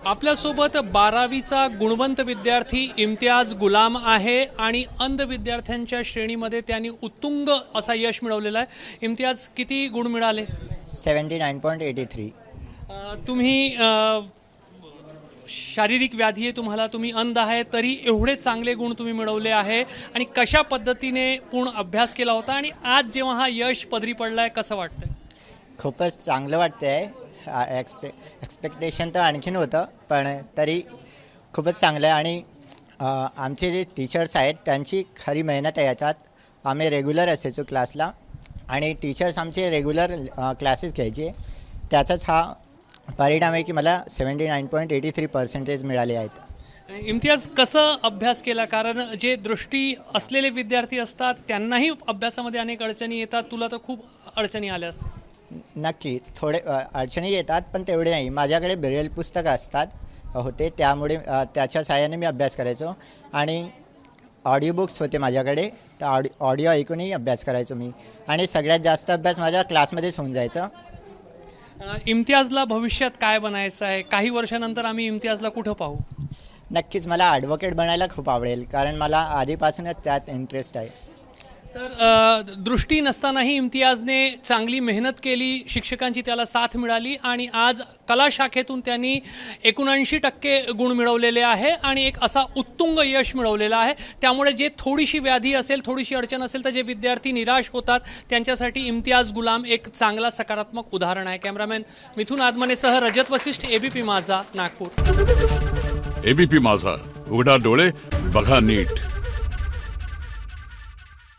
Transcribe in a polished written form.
आपल्यासोबत 12वीचा गुणवंत विद्यार्थी इम्तियाज गुलाम आहे आणि अंध विद्यार्थ्यांच्या श्रेणीमध्ये त्यांनी उत्तुंग असा यश मिळवलेला आहे। इम्तियाज, किती गुण मिळाले? 79.83। तुम्ही शारीरिक व्याधी आहे तुम्हाला, तुम्ही अंध आहे, तरी एवढे चांगले गुण तुम्ही मिळवले आहे आणि कशा पद्धतीने पूर्ण अभ्यास केला होता आणि आज जेव्हा हा यश पदरी पडलाय कसं वाटतंय? खूपच चांगलं वाटतंय। एक्सपेक्टेशन तर आणखीन होतं, पण तरी खूपच चांगलं आहे। आणि आमचे जे टीचर्स आहेत त्यांची खरी मेहनत आहे याच्यात। आम्ही रेग्युलर असायचो क्लासला आणि टीचर्स आमचे रेग्युलर क्लासेस घ्यायचे, त्याचाच हा परिणाम आहे की मला 79.83% मिळाले आहेत। इम्तियाज, कसं अभ्यास केला? कारण जे दृष्टी असलेले विद्यार्थी असतात त्यांनाही अभ्यासामध्ये अनेक अडचणी येतात, तुला तर खूप अडचणी आल्या असतात। नक्की थोडे अडचणी येतात, पण तेवढे नाही। माझ्याकडे ब्रेल पुस्तकं असतात होते, त्यामुळे त्याच्या सहाय्याने मी अभ्यास करायचो आणि ऑडिओ बुक्स होते माझ्याकडे, तर ऑडिओ ऐकूनही अभ्यास करायचो मी आणि सगळ्यात जास्त अभ्यास माझ्या क्लासमध्येच होऊन जायचं। इम्तियाजला भविष्यात काय बनायचं आहे? काही वर्षानंतर आम्ही इम्तियाजला कुठं पाहू? नक्कीच मला ॲडव्होकेट बनायला खूप आवडेल, कारण मला आधीपासूनच त्यात इंटरेस्ट आहे। तर दृष्टी नसतानाही इम्तियाजने चांगली मेहनत केली, शिक्षकांची त्याला साथ मिळाली आणि आज कला शाखेतून त्यांनी 79% गुण मिळवलेले आहे आणि एक असा उत्तुंग यश मिळवलेलं आहे। त्यामुळे जे थोडीशी व्याधी असेल, थोडीशी अडचण असेल, तर जे विद्यार्थी निराश होतात त्यांच्यासाठी इम्तियाज गुलाम एक चांगला सकारात्मक उदाहरण आहे। कॅमेरामॅन मिथुन आदमनेसह रजत वशिष्ठ, एबीपी माझा, नागपूर। एबीपी माझा, उघडा डोळे बघा नीट।